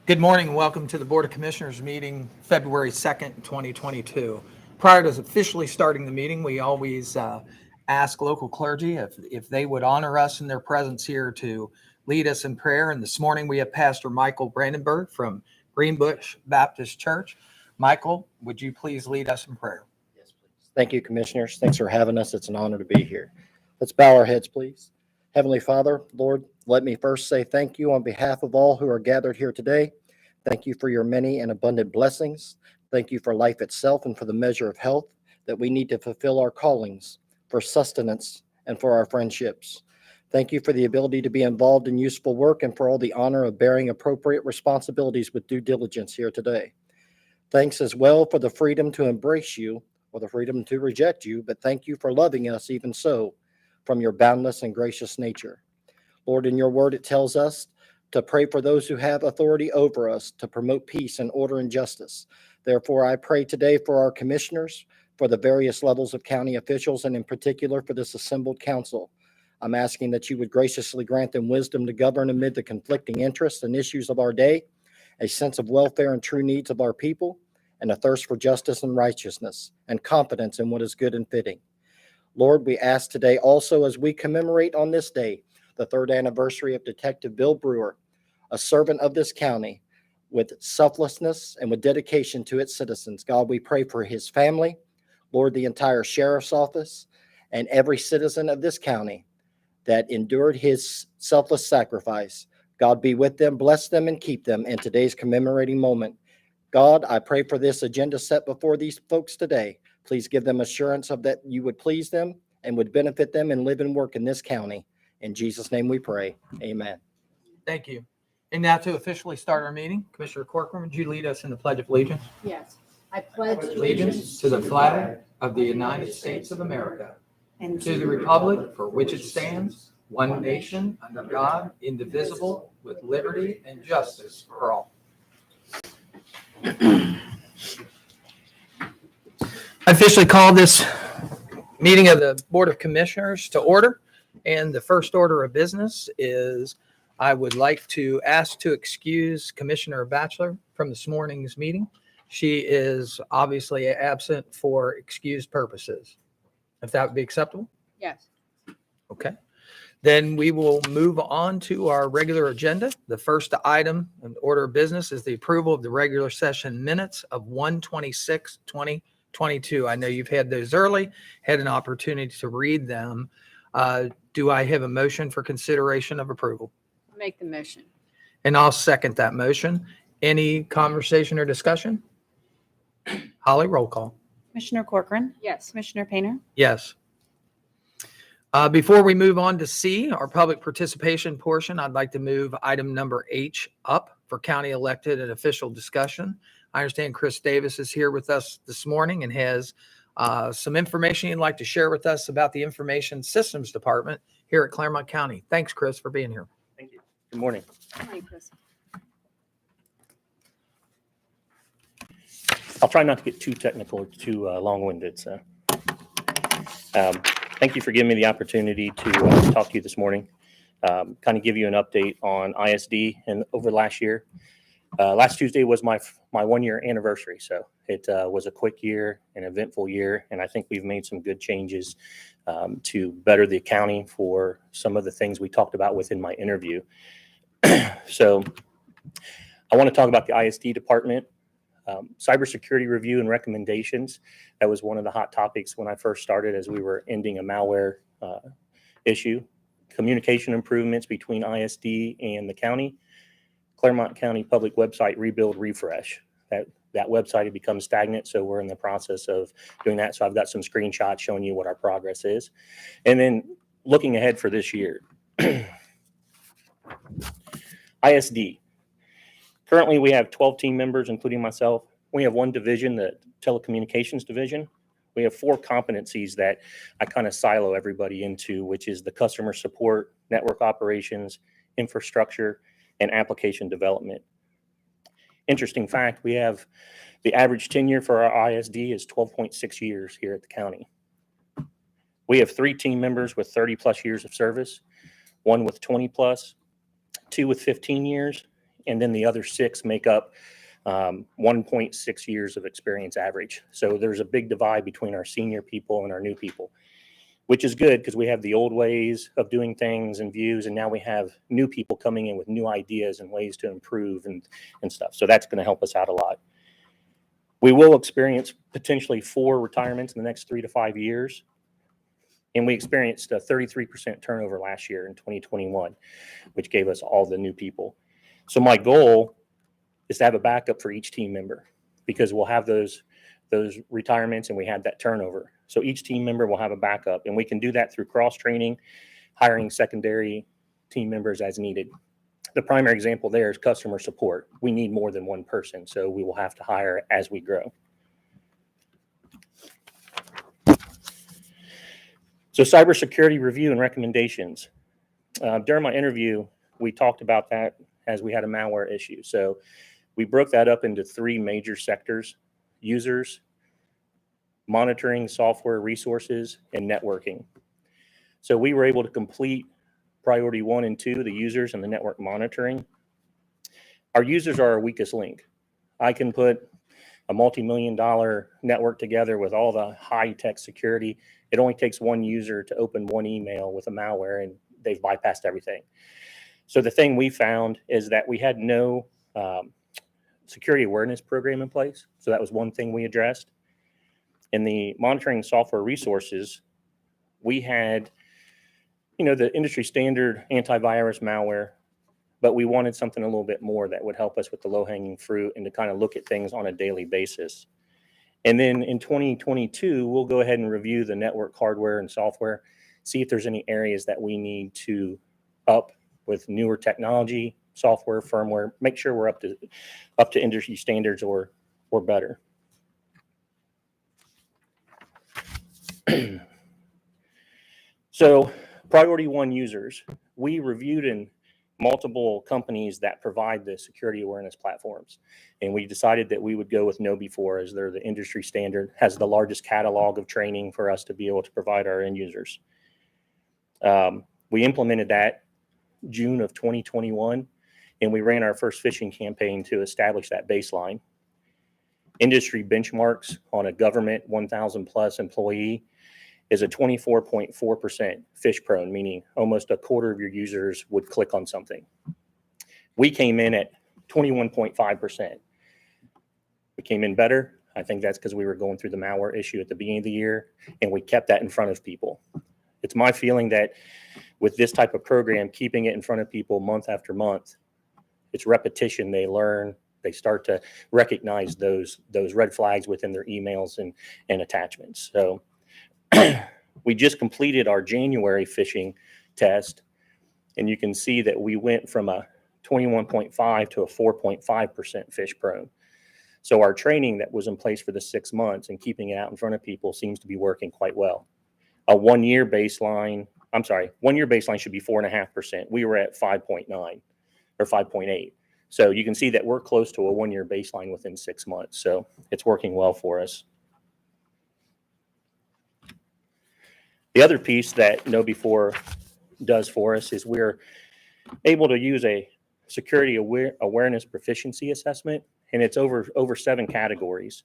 Good morning and welcome to the Board of Commissioners meeting February 2nd, 2022. Prior to officially starting the meeting, we always ask local clergy if they would honor us in their presence here to lead us in prayer. And this morning we have Pastor Michael Brandenburg from Greenbush Baptist Church. Michael, would you please lead us in prayer? Yes, please. Thank you, Commissioners. Thanks for having us. It's an honor to be here. Let's bow our heads, please. Heavenly Father, Lord, let me first say thank you on behalf of all who are gathered here today. Thank you for your many and abundant blessings. Thank you for life itself and for the measure of health that we need to fulfill our callings, for sustenance, and for our friendships. Thank you for the ability to be involved in useful work and for all the honor of bearing appropriate responsibilities with due diligence here today. Thanks as well for the freedom to embrace you or the freedom to reject you, but thank you for loving us even so from your boundless and gracious nature. Lord, in your word, it tells us to pray for those who have authority over us to promote peace and order and justice. Therefore, I pray today for our commissioners, for the various levels of county officials, and in particular for this assembled council. I'm asking that you would graciously grant them wisdom to govern amid the conflicting interests and issues of our day, a sense of welfare and true needs of our people, and a thirst for justice and righteousness, and confidence in what is good and fitting. Lord, we ask today also as we commemorate on this day the third anniversary of Detective Bill Brewer, a servant of this county with selflessness and with dedication to its citizens. God, we pray for his family, Lord, the entire sheriff's office, and every citizen of this county that endured his selfless sacrifice. God, be with them, bless them, and keep them in today's commemorating moment. God, I pray for this agenda set before these folks today. Please give them assurance of that you would please them and would benefit them and live and work in this county. In Jesus' name we pray. Amen. Thank you. And now to officially start our meeting, Commissioner Corcoran, would you lead us in the Pledge of Allegiance? Yes. I pledge Allegiance to the flag of the United States of America and to the republic for which it stands, one nation, under God, indivisible, with liberty and justice for all. I officially call this meeting of the Board of Commissioners to order. And the first order of business is I would like to ask to excuse Commissioner Batchelor from this morning's meeting. She is obviously absent for excused purposes. If that would be acceptable? Yes. Okay. Then we will move on to our regular agenda. The first item in order of business is the approval of the regular session minutes of 1/26/2022. I know you've had those early, had an opportunity to read them. Do I have a motion for consideration of approval? I'll make the motion. And I'll second that motion. Any conversation or discussion? Holly, roll call. Commissioner Corcoran. Yes. Commissioner Painter. Yes. Before we move on to C, our public participation portion, I'd like to move item number H up for county elected and official discussion. I understand Chris Davis is here with us this morning and has some information he'd like to share with us about the Information Systems Department here at Clermont County. Thanks, Chris, for being here. Thank you. Good morning. Good morning, Chris. I'll try not to get too technical or too long-winded. So, thank you for giving me the opportunity to talk to you this morning. Kind of give you an update on ISD and over last year. Last Tuesday was my 1-year anniversary, so it was a quick year, an eventful year, and I think we've made some good changes to better the accounting for some of the things we talked about within my interview. So, I want to talk about the ISD department. Cybersecurity review and recommendations. That was one of the hot topics when I first started as we were ending a malware issue. Communication improvements between ISD and the county. Clermont County Public Website Rebuild Refresh. That website had become stagnant, so we're in the process of doing that. So I've got some screenshots showing you what our progress is. And then looking ahead for this year. ISD. Currently, we have 12 team members, including myself. We have one division, the telecommunications division. We have 4 competencies that I kind of silo everybody into, which is the customer support, network operations, infrastructure, and application development. Interesting fact, we have the average tenure for our ISD is 12.6 years here at the county. We have 3 team members with 30 plus years of service, 1 with 20 plus, 2 with 15 years, and then the other 6 make up 1.6 years of experience average. So there's a big divide between our senior people and our new people, which is good because we have the old ways of doing things and views, and now we have new people coming in with new ideas and ways to improve and stuff. So that's going to help us out a lot. We will experience potentially 4 retirements in the next 3 to 5 years. And we experienced a 33% turnover last year in 2021, which gave us all the new people. So my goal is to have a backup for each team member, because we'll have those retirements and we had that turnover. So each team member will have a backup, and we can do that through cross training, hiring secondary team members as needed. The primary example there is customer support. We need more than one person, so we will have to hire as we grow. So cybersecurity review and recommendations. During my interview, we talked about that as we had a malware issue. So we broke that up into 3 major sectors: users, monitoring, software resources, and networking. So we were able to complete priority 1 and 2, the users and the network monitoring. Our users are our weakest link. I can put a multi-million-dollar network together with all the high-tech security. It only takes one user to open one email with a malware, and they've bypassed everything. So the thing we found is that we had no security awareness program in place. So that was one thing we addressed. In the monitoring software resources, we had, the industry standard antivirus malware, but we wanted something a little bit more that would help us with the low-hanging fruit and to kind of look at things on a daily basis. And then in 2022, we'll go ahead and review the network hardware and software, see if there's any areas that we need to up with newer technology, software, firmware, make sure we're up to industry standards or better. So priority 1 users, we reviewed in multiple companies that provide the security awareness platforms. And we decided that we would go with KnowBe4 as they're the industry standard, has the largest catalog of training for us to be able to provide our end users. We implemented that June of 2021, and we ran our first phishing campaign to establish that baseline. Industry benchmarks on a government 1,000 plus employee is a 24.4% phish prone, meaning almost a quarter of your users would click on something. We came in at 21.5%. We came in better. I think that's because we were going through the malware issue at the beginning of the year, and we kept that in front of people. It's my feeling that with this type of program, keeping it in front of people month after month, it's repetition. They learn, they start to recognize those red flags within their emails and attachments. So we just completed our January phishing test, and you can see that we went from a 21.5 to a 4.5% phish prone. So our training that was in place for the 6 months and keeping it out in front of people seems to be working quite well. A 1 year baseline should be 4.5%. We were at 5.9 or 5.8. So you can see that we're close to a 1 year baseline within 6 months. So it's working well for us. The other piece that KnowBe4 does for us is we're able to use a security awareness proficiency assessment, and it's over 7 categories.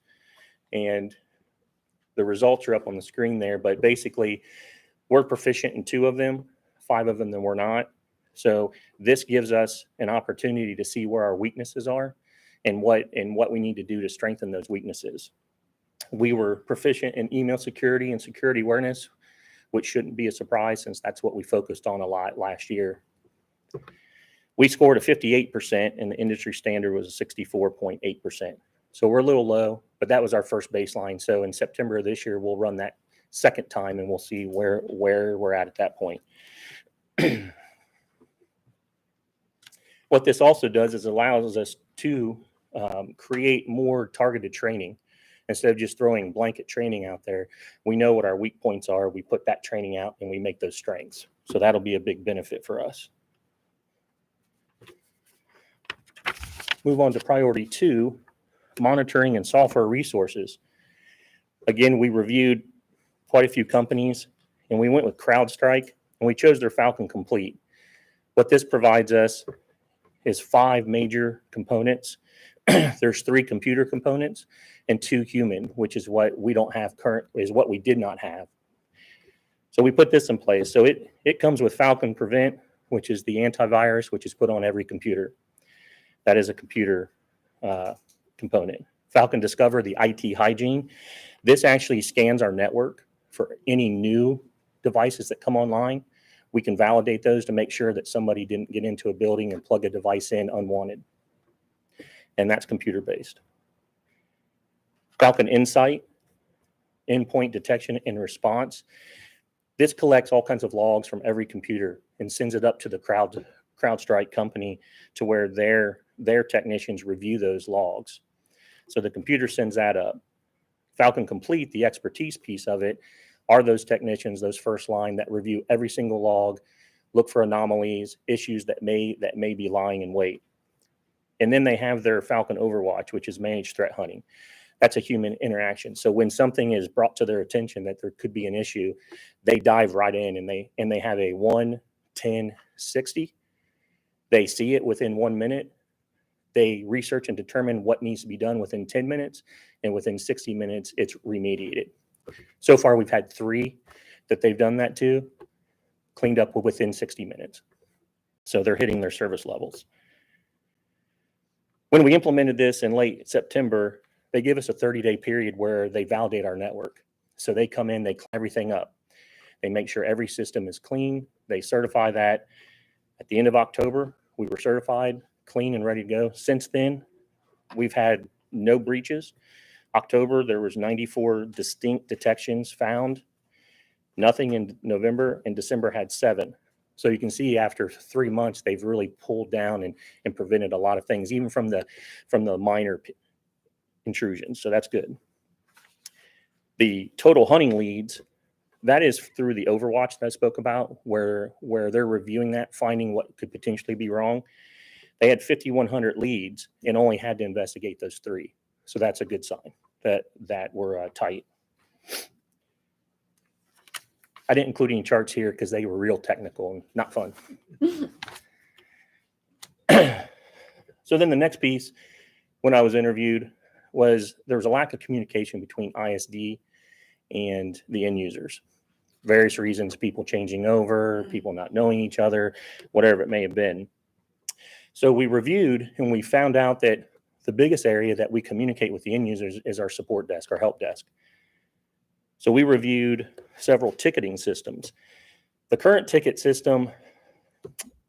And the results are up on the screen there, but basically we're proficient in 2 of them, 5 of them that we're not. So this gives us an opportunity to see where our weaknesses are and what we need to do to strengthen those weaknesses. We were proficient in email security and security awareness, which shouldn't be a surprise since that's what we focused on a lot last year. We scored a 58%, and the industry standard was a 64.8%. So we're a little low, but that was our first baseline. So in September of this year, we'll run that second time, and we'll see where we're at that point. What this also does is allows us to create more targeted training. Instead of just throwing blanket training out there, we know what our weak points are. We put that training out and we make those strengths. So that'll be a big benefit for us. Move on to priority 2, monitoring and software resources. Again, we reviewed quite a few companies, and we went with CrowdStrike, and we chose their Falcon Complete. What this provides us is 5 major components. There's 3 computer components and 2 human, which is what we don't have is what we did not have. So we put this in place. So it comes with Falcon Prevent, which is the antivirus, which is put on every computer. That is a computer component. Falcon Discover, the IT hygiene. This actually scans our network for any new devices that come online. We can validate those to make sure that somebody didn't get into a building and plug a device in unwanted. And that's computer-based. Falcon Insight, endpoint detection and response. This collects all kinds of logs from every computer and sends it up to the CrowdStrike company to where their technicians review those logs. So the computer sends that up. Falcon Complete, the expertise piece of it, are those technicians, those first line that review every single log, look for anomalies, issues that may be lying in wait. And then they have their Falcon Overwatch, which is managed threat hunting. That's a human interaction. So when something is brought to their attention that there could be an issue, they dive right in and they have a 1, 10, 60. They see it within 1 minute. They research and determine what needs to be done within 10 minutes, and within 60 minutes, it's remediated. So far, we've had 3 that they've done that to, cleaned up within 60 minutes. So they're hitting their service levels. When we implemented this in late September, they give us a 30-day period where they validate our network. So they come in, they clean everything up. They make sure every system is clean. They certify that. At the end of October, we were certified, clean and ready to go. Since then, we've had no breaches. October, there was 94 distinct detections found. Nothing in November, and December had 7. So you can see after 3 months, they've really pulled down and prevented a lot of things, even from the minor intrusions. So that's good. The total hunting leads, that is through the Overwatch that I spoke about, where they're reviewing that, finding what could potentially be wrong. They had 5,100 leads and only had to investigate those 3. So that's a good sign that we're tight. I didn't include any charts here because they were real technical and not fun. So then the next piece, when I was interviewed, was there was a lack of communication between ISD and the end users. Various reasons, people changing over, people not knowing each other, whatever it may have been. So we reviewed and we found out that the biggest area that we communicate with the end users is our support desk, our help desk. So we reviewed several ticketing systems. The current ticket system,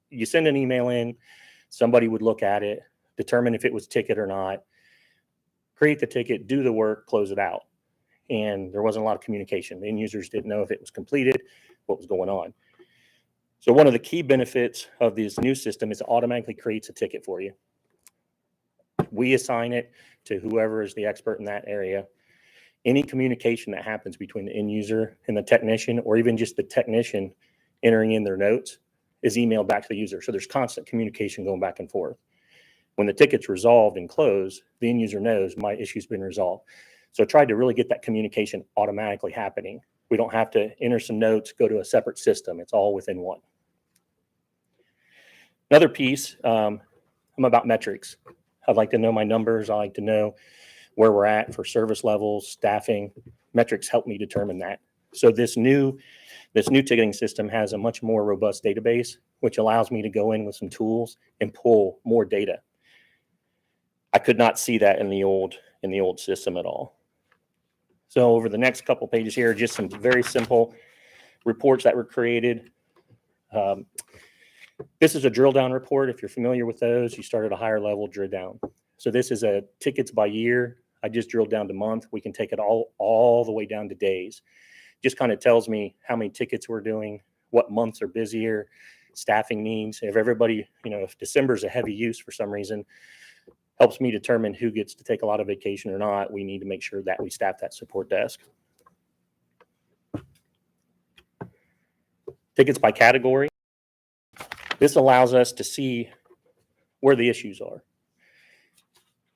you send an email in, somebody would look at it, determine if it was a ticket or not, create the ticket, do the work, close it out. And there wasn't a lot of communication. The end users didn't know if it was completed, what was going on. So one of the key benefits of this new system is it automatically creates a ticket for you. We assign it to whoever is the expert in that area. Any communication that happens between the end user and the technician, or even just the technician entering in their notes, is emailed back to the user. So there's constant communication going back and forth. When the ticket's resolved and closed, the end user knows my issue's been resolved. So I tried to really get that communication automatically happening. We don't have to enter some notes, go to a separate system. It's all within one. Another piece, I'm about metrics. I'd like to know my numbers. I like to know where we're at for service levels, staffing. Metrics help me determine that. So this new ticketing system has a much more robust database, which allows me to go in with some tools and pull more data. I could not see that in the old system at all. So over the next couple pages here, just some very simple reports that were created. This is a drill down report. If you're familiar with those, you start at a higher level, drill down. So this is a tickets by year. I just drilled down to month. We can take it all the way down to days. Just kind of tells me how many tickets we're doing, what months are busier, staffing needs. If everybody, if December's a heavy use for some reason, helps me determine who gets to take a lot of vacation or not. We need to make sure that we staff that support desk. Tickets by category. This allows us to see where the issues are.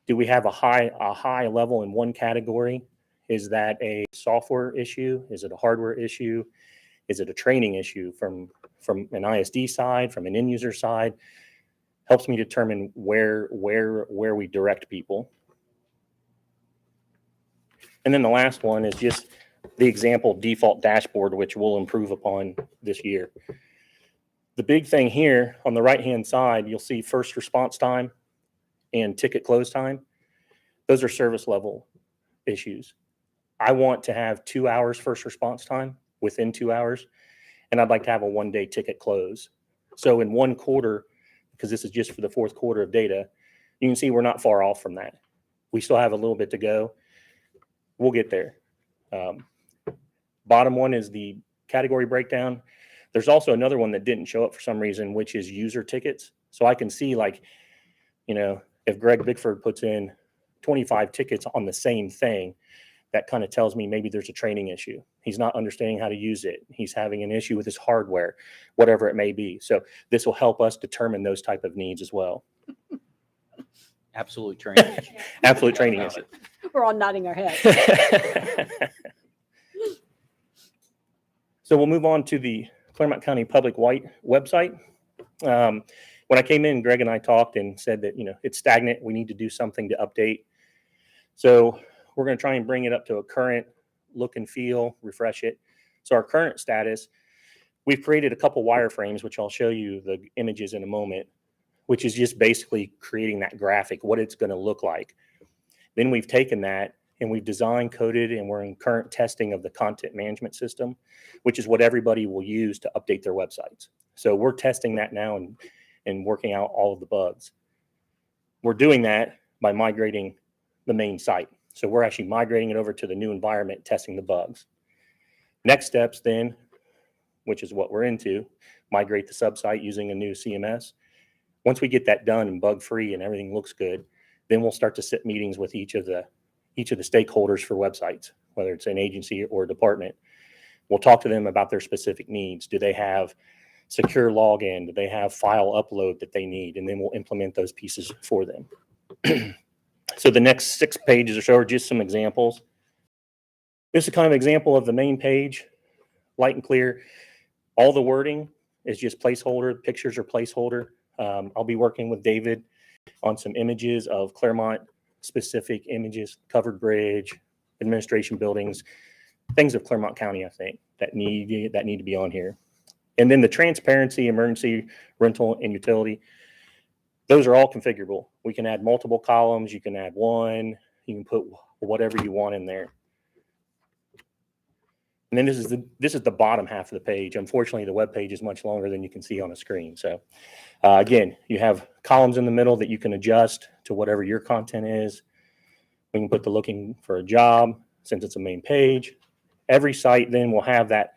Do we have a high level in one category? Is that a software issue? Is it a hardware issue? Is it a training issue from an ISD side, from an end user side? helps me determine where we direct people. And then the last one is just the example default dashboard, which we'll improve upon this year. The big thing here on the right-hand side, you'll see first response time and ticket close time. Those are service level issues. I want to have 2 hours first response time within 2 hours, and I'd like to have a 1-day ticket close. So in 1 quarter, because this is just for the 4th quarter of data, you can see we're not far off from that. We still have a little bit to go. We'll get there. Bottom one is the category breakdown. There's also another one that didn't show up for some reason, which is user tickets. So I can see, like, you know, if Greg Bickford puts in 25 tickets on the same thing, that kind of tells me maybe there's a training issue. He's not understanding how to use it. He's having an issue with his hardware, whatever it may be. So this will help us determine those type of needs as well. Absolute training. Absolute training issue. We're all nodding our heads. So we'll move on to the Clermont County Public White website. When I came in, Greg and I talked and said that, you know, it's stagnant. We need to do something to update. So we're going to try and bring it up to a current look and feel, refresh it. So our current status, we've created a couple wireframes, which I'll show you the images in a moment, which is just basically creating that graphic, what it's going to look like. Then we've taken that and we've designed, coded, and we're in current testing of the content management system, which is what everybody will use to update their websites. So we're testing that now and working out all of the bugs. We're doing that by migrating the main site. So we're actually migrating it over to the new environment, testing the bugs. Next steps then, which is what we're into, migrate the subsite using a new CMS. Once we get that done and bug-free and everything looks good, then we'll start to sit meetings with each of the stakeholders for websites, whether it's an agency or a department. We'll talk to them about their specific needs. Do they have secure login? Do they have file upload that they need? And then we'll implement those pieces for them. So the next 6 pages or so are just some examples. This is kind of an example of the main page, light and clear. All the wording is just placeholder. Pictures are placeholder. I'll be working with David on some images of Clermont specific images, covered bridge, administration buildings, things of Clermont County, I think, that need to be on here. And then the transparency, emergency, rental, and utility, those are all configurable. We can add multiple columns. You can add one. You can put whatever you want in there. And then this is the bottom half of the page. Unfortunately, the web page is much longer than you can see on a screen. So again, you have columns in the middle that you can adjust to whatever your content is. We can put the looking for a job since it's a main page. Every site then will have that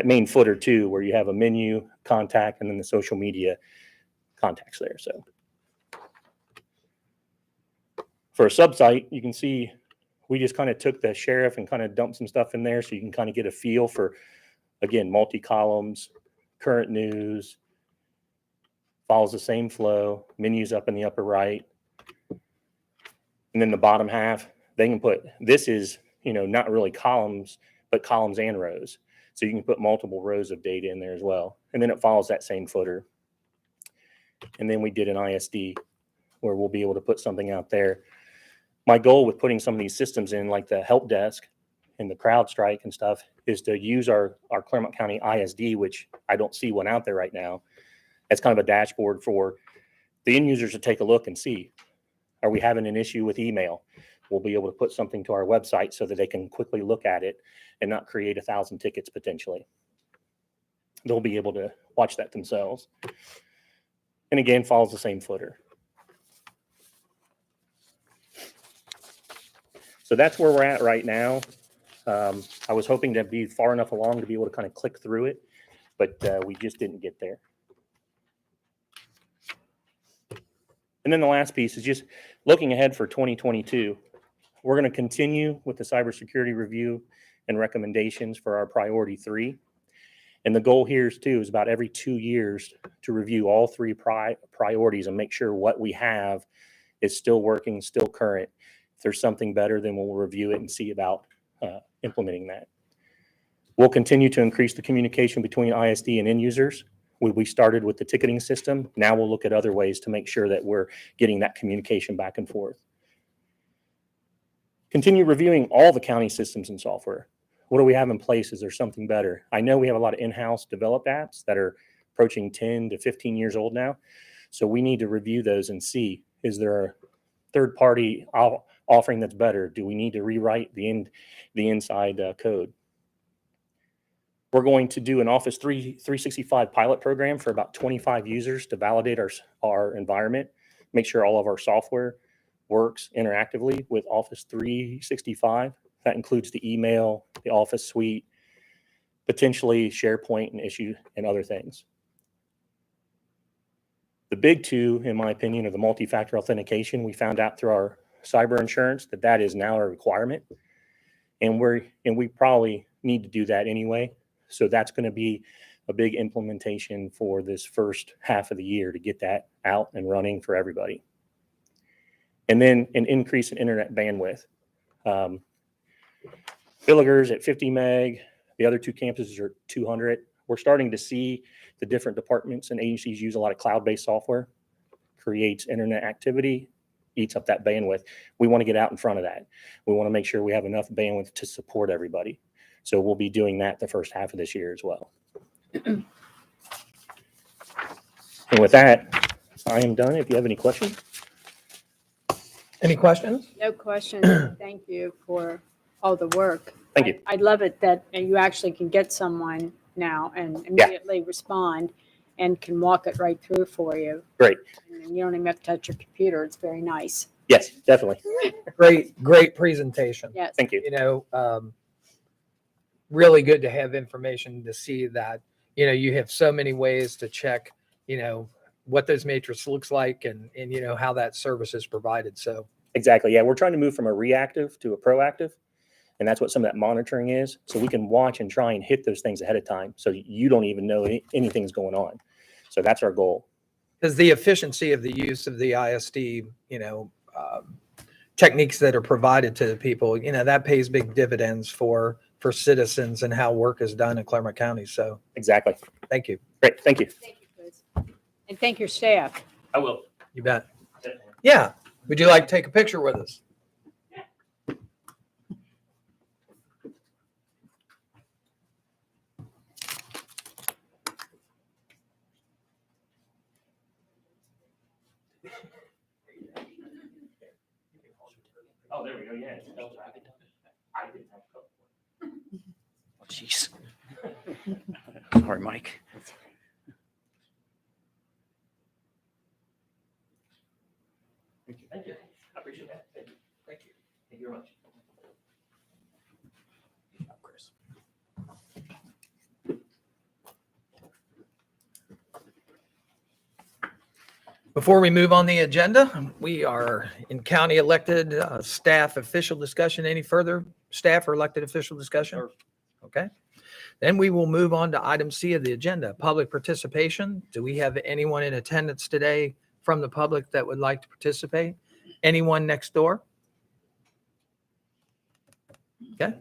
main footer too, where you have a menu, contact, and then the social media contacts there. So for a sub-site, you can see we just kind of took the sheriff and kind of dumped some stuff in there so you can kind of get a feel for, again, multi-columns, current news, follows the same flow, menus up in the upper right. And then the bottom half, they can put, this is, you know, not really columns, but columns and rows. So you can put multiple rows of data in there as well. And then it follows that same footer. And then we did an ISD where we'll be able to put something out there. My goal with putting some of these systems in, like the help desk and the CrowdStrike and stuff, is to use our Clermont County ISD, which I don't see one out there right now. It's kind of a dashboard for the end users to take a look and see, are we having an issue with email? We'll be able to put something to our website so that they can quickly look at it and not create 1,000 tickets potentially. They'll be able to watch that themselves. And again, follows the same footer. So that's where we're at right now. I was hoping to be far enough along to be able to kind of click through it, but we just didn't get there. And then the last piece is just looking ahead for 2022. We're going to continue with the cybersecurity review and recommendations for our priority 3. And the goal here is about every 2 years to review all 3 priorities and make sure what we have is still working, still current. If there's something better, then we'll review it and see about implementing that. We'll continue to increase the communication between ISD and end users. We started with the ticketing system. Now we'll look at other ways to make sure that we're getting that communication back and forth. Continue reviewing all the county systems and software. What do we have in place? Is there something better? I know we have a lot of in-house developed apps that are approaching 10 to 15 years old now. So we need to review those and see, is there a third-party offering that's better? Do we need to rewrite the inside code? We're going to do an Office 365 pilot program for about 25 users to validate our environment, make sure all of our software works interactively with Office 365. That includes the email, the Office suite, potentially SharePoint and Issue and other things. The big two, in my opinion, are the multi-factor authentication. We found out through our cyber insurance that is now a requirement, and we probably need to do that anyway. So that's going to be a big implementation for this first half of the year to get that out and running for everybody. And then an increase in internet bandwidth. Billinger's at 50 meg. The other two campuses are 200. We're starting to see the different departments and agencies use a lot of cloud-based software, creates internet activity, eats up that bandwidth. We want to get out in front of that. We want to make sure we have enough bandwidth to support everybody. So we'll be doing that the first half of this year as well. And with that, I am done. If you have any questions. Any questions? No questions. Thank you for all the work. Thank you. I love it that you actually can get someone now and immediately respond and can walk it right through for you. Great. And you don't even have to touch your computer. It's very nice. Yes, definitely. Great presentation. Yes. Thank you. You know, really good to have information to see that, you know, you have so many ways to check, you know, what those matrix looks like and you know, how that service is provided. So Exactly. Yeah, we're trying to move from a reactive to a proactive. And that's what some of that monitoring is. So we can watch and try and hit those things ahead of time so you don't even know anything's going on. So that's our goal. because the efficiency of the use of the ISD, you know, techniques that are provided to the people, you know, that pays big dividends for citizens and how work is done in Clermont County. So Exactly. thank you. Great. Thank you. Thank you, Chris. And thank your staff. I will. You bet. Yeah. Would you like to take a picture with us? Oh, there we go. Yeah. I didn't have Oh, jeez. Sorry, Mike. Thank you. I appreciate that. Thank you. Thank you. Thank you very much. Chris. Before we move on the agenda, we are in county elected staff official discussion. Any further staff or elected official discussion? Okay. Then we will move on to item C of the agenda, public participation. Do we have anyone in attendance today from the public that would like to participate? Anyone next door? Okay.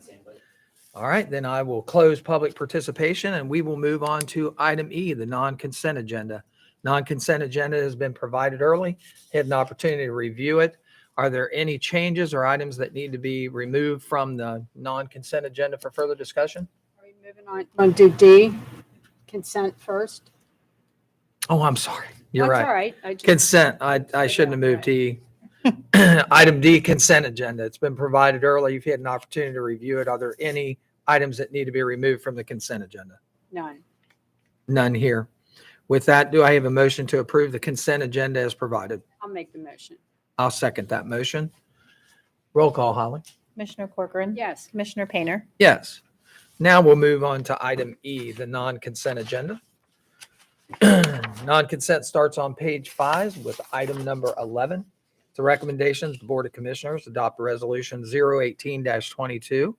All right, then I will close public participation and we will move on to item E, the non-consent agenda. Non-consent agenda has been provided early. Had an opportunity to review it. Are there any changes or items that need to be removed from the non-consent agenda for further discussion? Are we moving on? Want to do D, consent first? Oh, I'm sorry. You're That's right. all right. I just- Consent, I shouldn't have moved E. Item D, consent agenda. It's been provided early. You've had an opportunity to review it. Are there any items that need to be removed from the consent agenda? None. None here. With that, do I have a motion to approve the consent agenda as provided? I'll make the motion. I'll second that motion. Roll call, Holly. Commissioner Corcoran. Yes. Commissioner Painter. Yes. Now we'll move on to item E, the non-consent agenda. Non-consent starts on page 5 with item number 11. The recommendations, the Board of Commissioners adopt a resolution 018-22,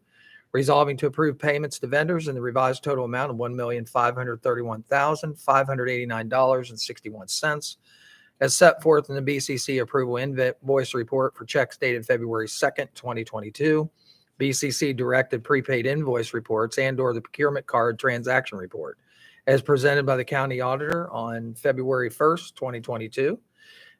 resolving to approve payments to vendors in the revised total amount of $1,531,589.61 as set forth in the BCC approval invoice report for checks dated February 2nd, 2022, BCC directed prepaid invoice reports and/or the procurement card transaction report, as presented by the county auditor on February 1st, 2022,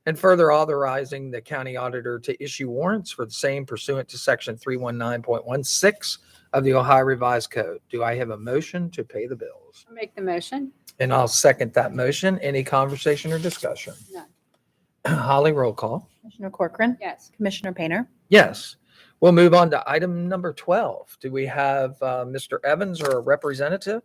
and further authorizing the county auditor to issue warrants for the same pursuant to section 319.16 of the Ohio Revised Code. Do I have a motion to pay the bills? I'll make the motion. And I'll second that motion. Any conversation or discussion? None. Holly, roll call. Commissioner Corcoran. Yes. Commissioner Painter. Yes. We'll move on to item number 12. Do we have Mr. Evans or a representative?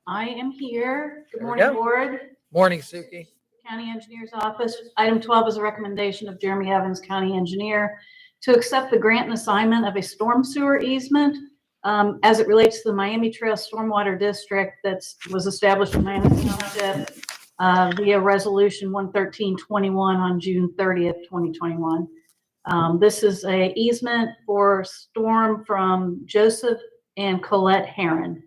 I am here. Good There we morning, go. Board. Morning, Suki. County Engineer's Office. Item 12 is a recommendation of Jeremy Evans, County Engineer, to accept the grant and assignment of a storm sewer easement as it relates to the Miami Trail Stormwater District that was established in Miami Township via Resolution 11321 on June 30th, 2021. This is a easement for storm from Joseph and Colette Heron.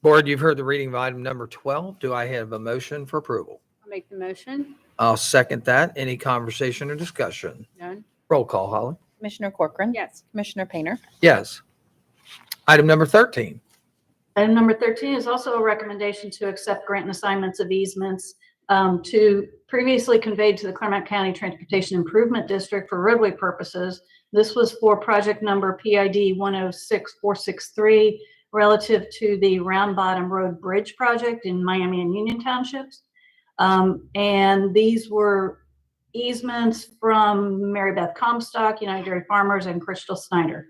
Board, you've heard the reading of item number 12. Do I have a motion for approval? I'll make the motion. I'll second that. Any conversation or discussion? None. Roll call, Holly. Commissioner Corcoran. Yes. Commissioner Painter. Yes. Item number 13. Item number 13 is also a recommendation to accept grant and assignments of easements to previously conveyed to the Clermont County Transportation Improvement District for roadway purposes. This was for project number PID 106463 relative to the Round Bottom Road Bridge project in Miami and Union Townships. And these were easements from Mary Beth Comstock, United Dairy Farmers, and Crystal Snyder.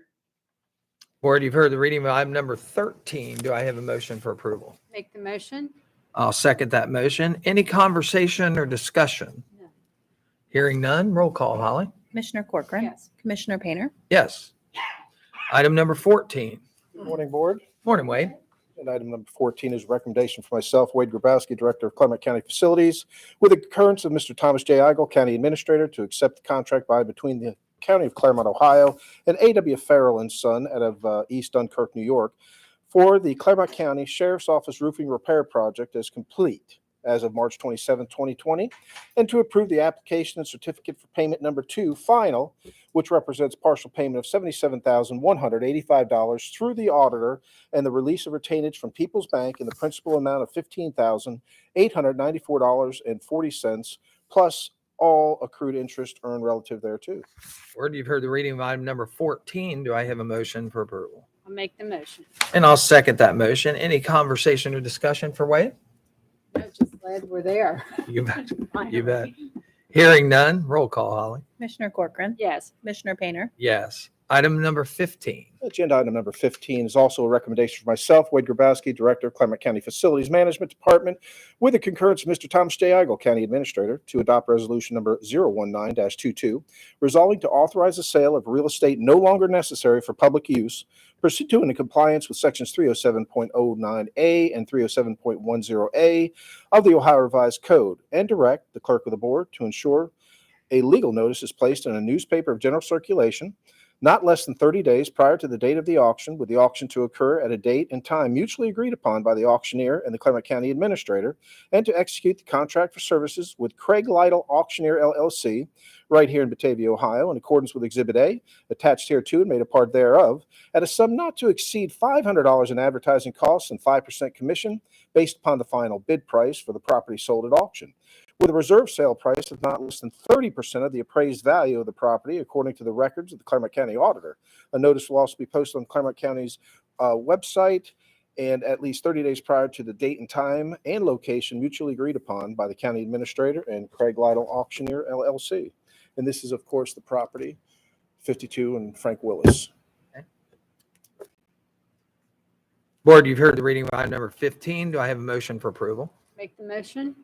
Board, you've heard the reading of item number 13. Do I have a motion for approval? Make the motion. I'll second that motion. Any conversation or discussion? No. Hearing none, roll call, Holly. Commissioner Corcoran. Yes. Commissioner Painter. Yes. Item number 14. Good morning, Board. Morning, Wade. And item number 14 is a recommendation for myself, Wade Grabowski, Director of Clermont County Facilities, with the concurrence of Mr. Thomas J. Eigel, County Administrator, to accept the contract by between the County of Clermont, Ohio, and A.W. Farrell and Son out of East Dunkirk, New York, for the Clermont County Sheriff's Office roofing repair project as complete as of March 27, 2020, and to approve the application and certificate for payment number 2, final, which represents partial payment of $77,185 through the auditor and the release of retainage from People's Bank in the principal amount of $15,894.40, plus all accrued interest earned relative thereto. Board, you've heard the reading of item number 14. Do I have a motion for approval? I'll make the motion. And I'll second that motion. Any conversation or discussion for Wade? I'm just glad we're there. You bet. You bet. Hearing none, roll call, Holly. Commissioner Corcoran. Yes. Commissioner Painter. Yes. Item number 15. Agenda item number 15 is also a recommendation for myself, Wade Grabowski, Director of Clermont County Facilities Management Department, with the concurrence of Mr. Thomas J. Eigel, County Administrator, to adopt resolution number 019-22, resolving to authorize the sale of real estate no longer necessary for public use, pursuant to and in compliance with sections 307.09A and 307.10A of the Ohio Revised Code, and direct the clerk of the board to ensure a legal notice is placed in a newspaper of general circulation not less than 30 days prior to the date of the auction, with the auction to occur at a date and time mutually agreed upon by the auctioneer and the Clermont County Administrator, and to execute the contract for services with Craig Lytle Auctioneer LLC, right here in Batavia, Ohio, in accordance with Exhibit A, attached hereto and made a part thereof, at a sum not to exceed $500 in advertising costs and 5% commission, based upon the final bid price for the property sold at auction, with a reserve sale price of not less than 30% of the appraised value of the property, according to the records of the Clermont County Auditor. A notice will also be posted on Clermont County's website and at least 30 days prior to the date and time and location mutually agreed upon by the County Administrator and Craig Lytle Auctioneer LLC. And this is, of course, the property, 52 and Frank Willis. Board, you've heard the reading of item number 15. Do I have a motion for approval? Make the motion.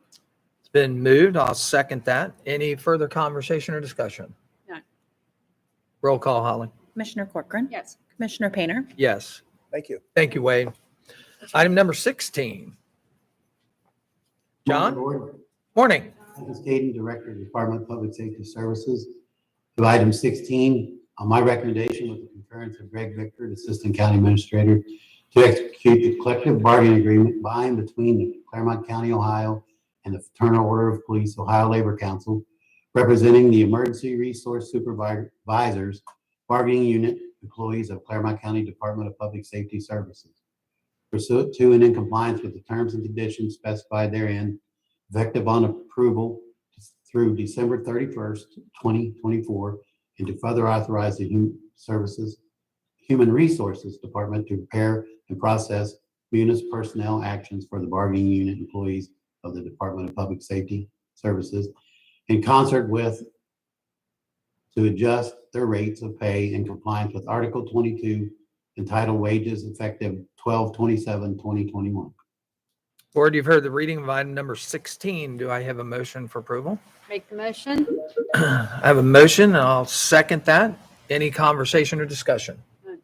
It's been moved. I'll second that. Any further conversation or discussion? None. Roll call, Holly. Commissioner Corcoran. Yes. Commissioner Painter. Yes. Thank you. Thank you, Wade. Item number 16. John? Board. Morning. Michael Skaden, Director of the Department of Public Safety Services. To item 16, on my recommendation with the concurrence of Greg Vickford, Assistant County Administrator, to execute the collective bargaining agreement by and between the Clermont County, Ohio, and the Fraternal Order of Police, Ohio Labor Council, representing the Emergency Resource Supervisors Bargaining Unit employees of Clermont County Department of Public Safety Services. pursuant to and in compliance with the terms and conditions specified therein, effective on approval through December 31st, 2024, and to further authorize the Human Resources Department to prepare and process municipal personnel actions for the bargaining unit employees of the Department of Public Safety Services in concert with to adjust their rates of pay in compliance with Article 22 entitled Wages effective 12/27/2021. Board, you've heard the reading of item number 16. Do I have a motion for approval? Make the motion? I have a motion, and I'll second that. Any conversation or discussion? None.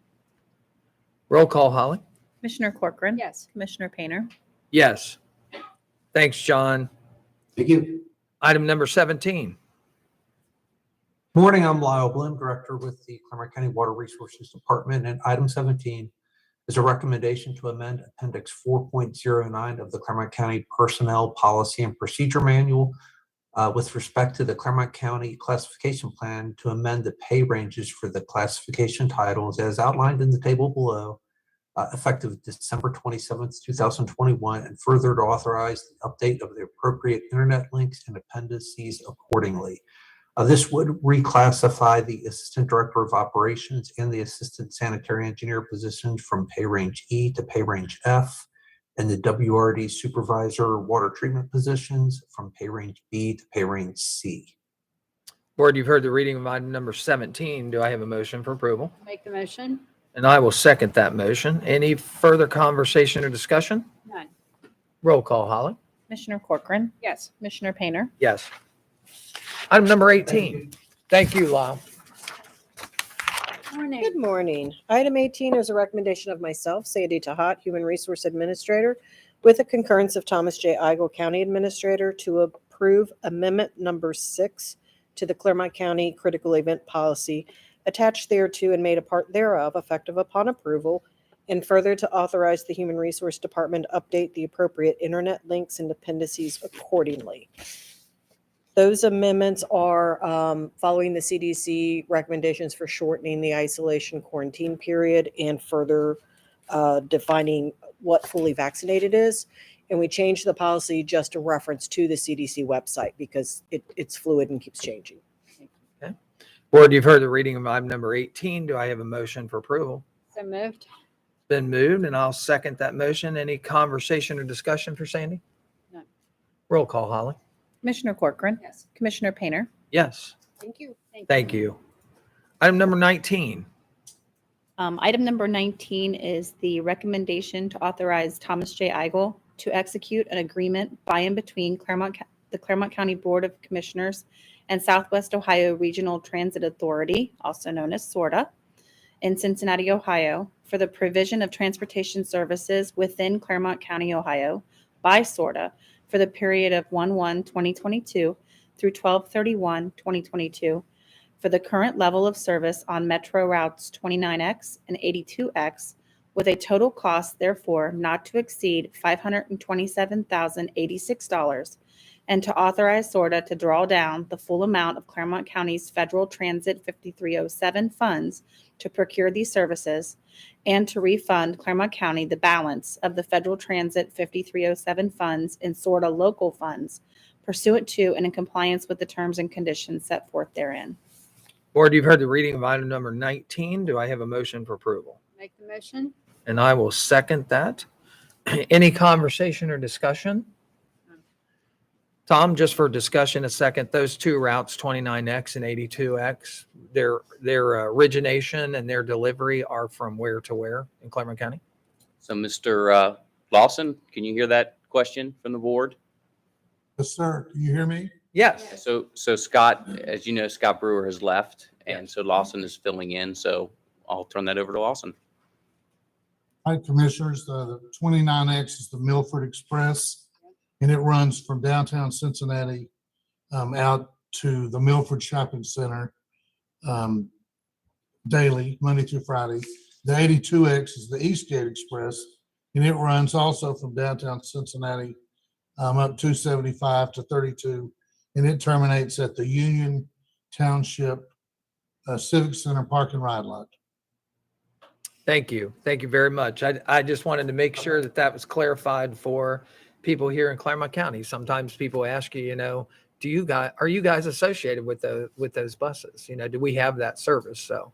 Roll call, Holly. Commissioner Corcoran. Yes. Commissioner Painter. Yes. Thanks, John. Thank you. Item number 17. Morning, I'm Lyle Bloom, Director with the Clermont County Water Resources Department, and item 17 is a recommendation to amend Appendix 4.09 of the Clermont County Personnel Policy and Procedure Manual with respect to the Clermont County Classification Plan to amend the pay ranges for the classification titles as outlined in the table below, effective December 27th, 2021, and further to authorize the update of the appropriate internet links and appendices accordingly. This would reclassify the Assistant Director of Operations and the Assistant Sanitary Engineer positions from pay range E to pay range F, and the WRD Supervisor Water Treatment positions from pay range B to pay range C. Board, you've heard the reading of item number 17. Do I have a motion for approval? Make the motion? And I will second that motion. Any further conversation or discussion? None. Roll call, Holly. Commissioner Corcoran. Yes. Commissioner Painter. Yes. Item number 18. Thank you, Lyle. Morning. Good morning. Item 18 is a recommendation of myself, Sandy Tahat, Human Resource Administrator, with the concurrence of Thomas J. Eigel, County Administrator, to approve Amendment Number 6 to the Clermont County Critical Event Policy attached thereto and made a part thereof effective upon approval, and further to authorize the Human Resource Department to update the appropriate internet links and appendices accordingly. Those amendments are following the CDC recommendations for shortening the isolation quarantine period and further defining what fully vaccinated is. And we changed the policy just a reference to the CDC website because it's fluid and keeps changing. Okay. Board, you've heard the reading of item number 18. Do I have a motion for approval? So moved? Been moved, and I'll second that motion. Any conversation or discussion for Sandy? None. Roll call, Holly. Commissioner Corcoran. Yes. Commissioner Painter. Yes. Thank you. Thank you. Item number 19. Item number 19 is the recommendation to authorize Thomas J. Eigel to execute an agreement by and between the Clermont County Board of Commissioners and Southwest Ohio Regional Transit Authority, also known as SORTA, in Cincinnati, Ohio, for the provision of transportation services within Clermont County, Ohio, by SORTA for the period of 1/1/2022 through 12/31/2022 for the current level of service on Metro routes 29X and 82X, with a total cost therefore not to exceed $527,086, and to authorize SORTA to draw down the full amount of Clermont County's Federal Transit 5307 funds to procure these services, and to refund Clermont County the balance of the Federal Transit 5307 funds in SORTA local funds pursuant to and in compliance with the terms and conditions set forth therein. Board, you've heard the reading of item number 19. Do I have a motion for approval? Make the motion? And I will second that. Any conversation or discussion? Tom, just for discussion a second, those two routes, 29X and 82X, their origination and their delivery are from where to where in Clermont County? So Mr. Lawson, can you hear that question from the board? Yes, sir. Can you hear me? Yes. So Scott, as you know, Scott Brewer has left, and so Lawson is filling in. So I'll turn that over to Lawson. Hi, Commissioners. The 29X is the Milford Express, and it runs from downtown Cincinnati out to the Milford Shopping Center daily, Monday through Friday. The 82X is the Eastgate Express, and it runs also from downtown Cincinnati up 275 to 32, and it terminates at the Union Township Civic Center Park and Ride Lot. Thank you. Thank you very much. I just wanted to make sure that that was clarified for people here in Clermont County. Sometimes people ask you, are you guys associated with with those buses? Do we have that service? So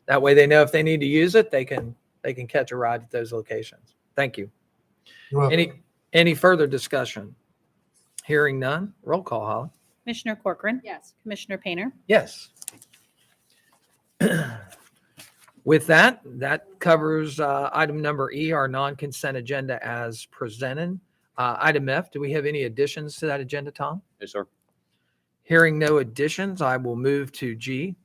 that way they know if they need to use it, they can catch a ride at those locations. Thank you. You're welcome. Any further discussion? Hearing none, roll call, Holly. Commissioner Corcoran. Yes. Commissioner Painter. Yes. With that covers item number E, our non-consent agenda as presented. Item F, do we have any additions to that agenda, Tom? Yes, sir. Hearing no additions, I will move to G,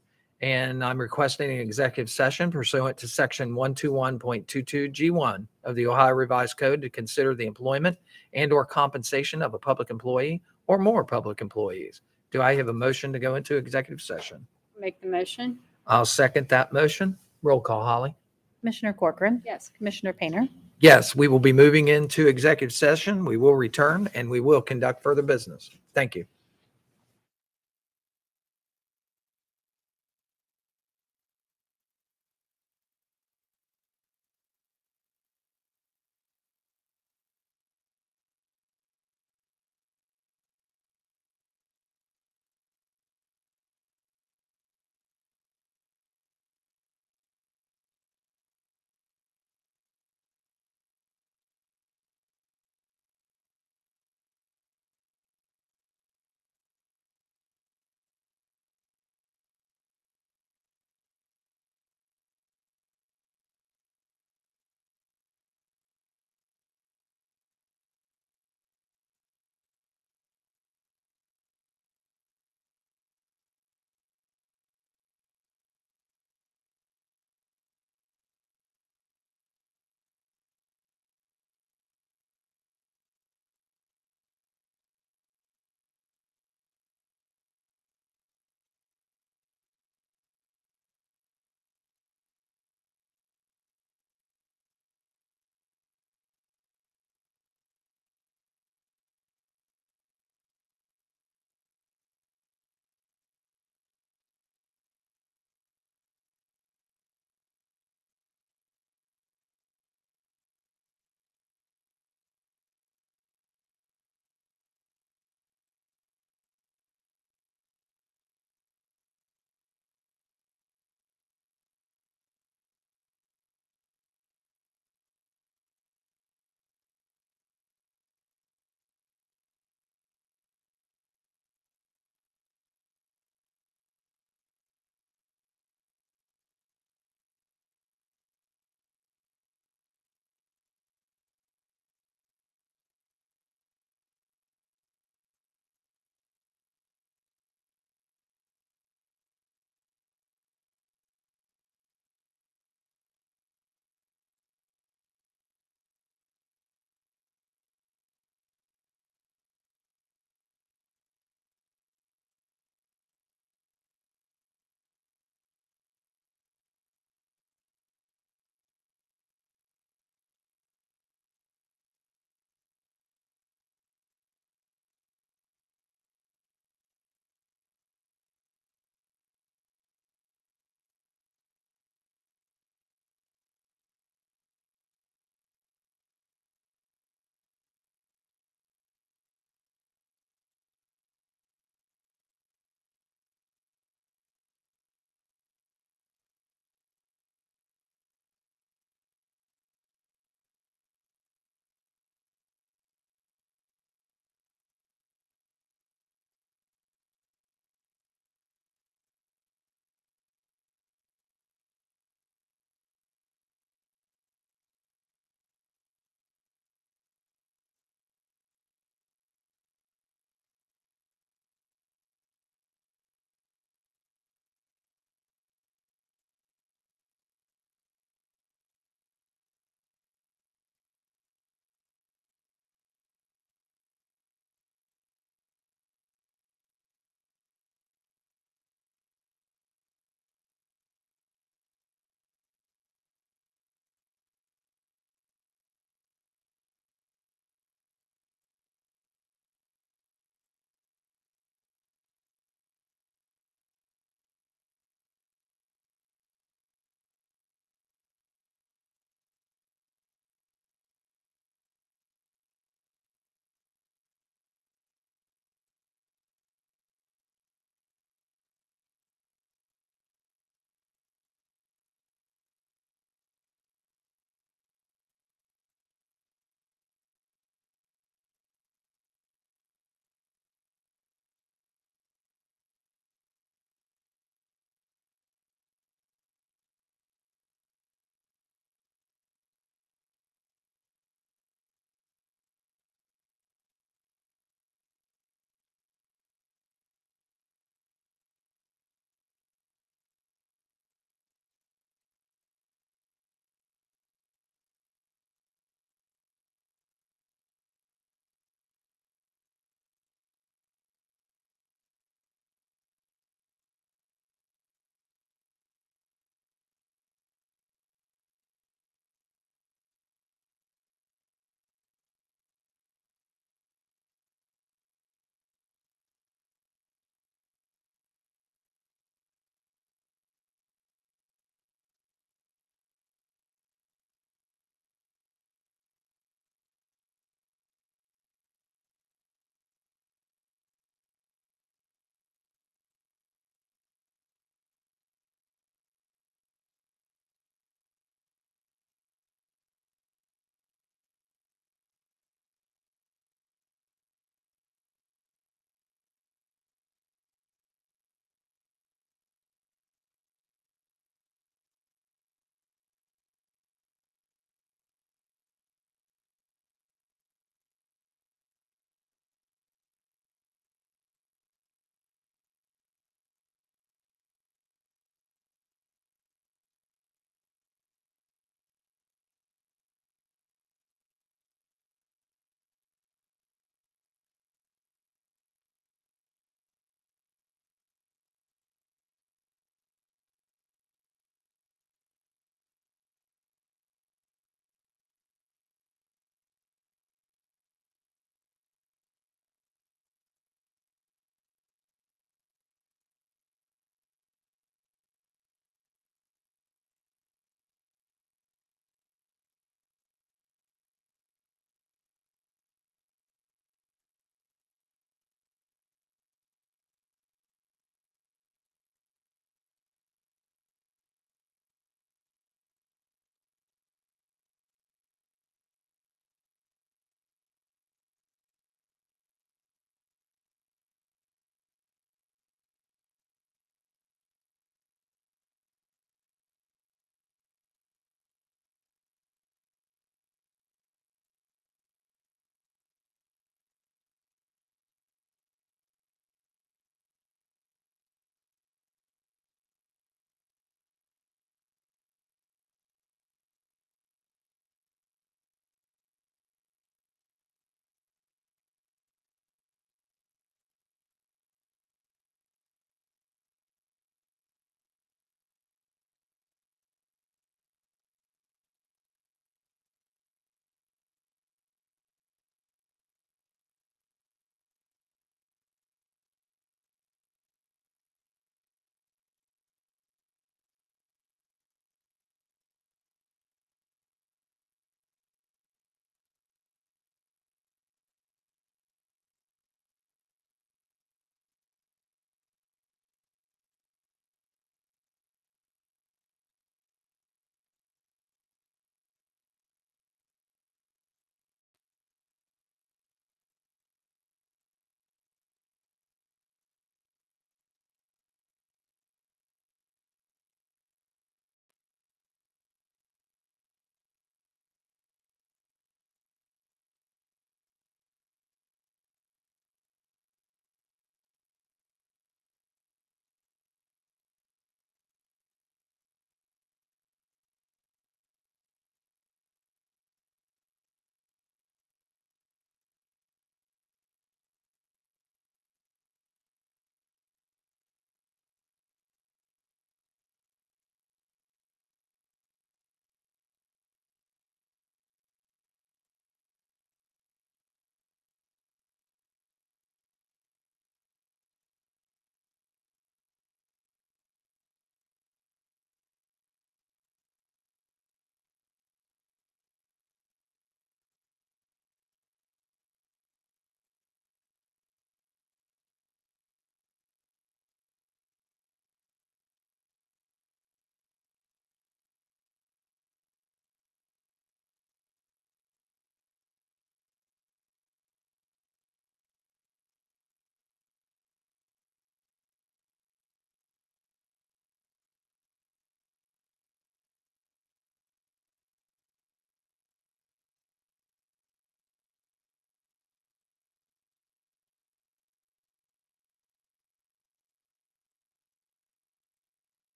and I'm requesting an executive session pursuant to section 121.22 G1 of the Ohio Revised Code to consider the employment and/or compensation of a public employee or more public employees. Do I have a motion to go into executive session? Make the motion? I'll second that motion. Roll call, Holly. Commissioner Corcoran. Yes. Commissioner Painter. Yes, we will be moving into executive session. We will return and we will conduct further business. Thank you.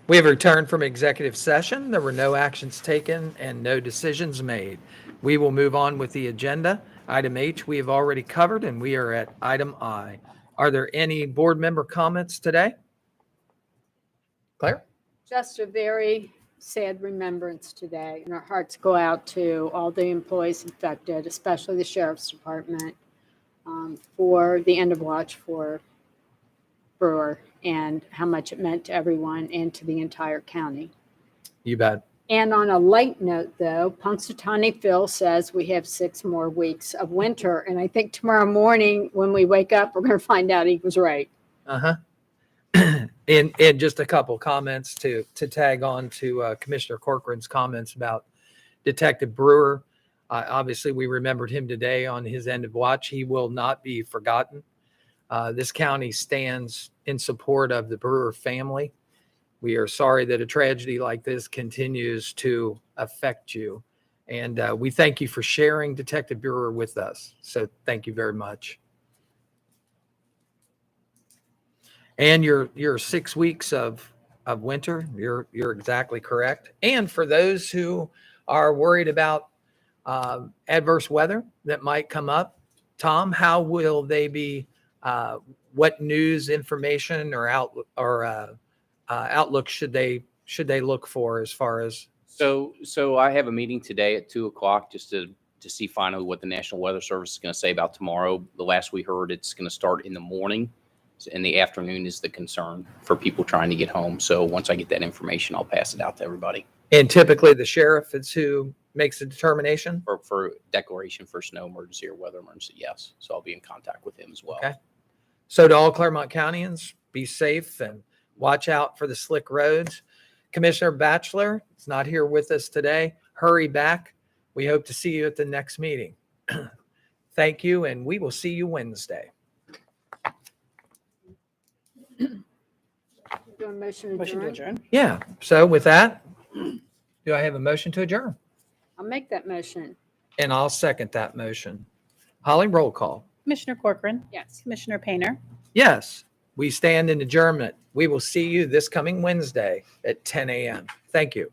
We have returned from executive session. There were no actions taken and no decisions made. We will move on with the agenda. Item H, we have already covered, and we are at item I. Are there any board member comments today? Claire? Just a very sad remembrance today, and our hearts go out to all the employees affected, especially the sheriff's department, for the end of watch for Brewer and how much it meant to everyone and to the entire county. You bet. And on a light note, though, Punxsutawney Phil says we have 6 more weeks of winter, and I think tomorrow morning when we wake up, we're going to find out he was right. Uh-huh. And just a couple comments to tag on to Commissioner Corcoran's comments about Detective Brewer. Obviously, we remembered him today on his end of watch. He will not be forgotten. This county stands in support of the Brewer family. We are sorry that a tragedy like this continues to affect you. And we thank you for sharing Detective Brewer with us. So thank you very much. And your 6 weeks of winter, you're exactly correct. And for those who are worried about adverse weather that might come up, Tom, how will they be? What news, information, or outlook should they look for as far as? So I have a meeting today at 2:00 just to see finally what the National Weather Service is going to say about tomorrow. The last we heard, it's going to start in the morning. In the afternoon is the concern for people trying to get home. So once I get that information, I'll pass it out to everybody. And typically the sheriff is who makes the determination? For declaration for snow emergency or weather emergency, yes. So I'll be in contact with him as well. Okay. So to all Clermont Countyans, be safe and watch out for the slick roads. Commissioner Batchelor is not here with us today. Hurry back. We hope to see you at the next meeting. Thank you, and we will see you Wednesday. Do a motion Motion to adjourn? adjourn. Yeah. So with that, do I have a motion to adjourn? I'll make that motion. And I'll second that motion. Holly, roll call. Commissioner Corcoran, Yes. Commissioner Painter, Yes, we stand in adjournment. We will see you this coming Wednesday at 10 a.m. Thank you.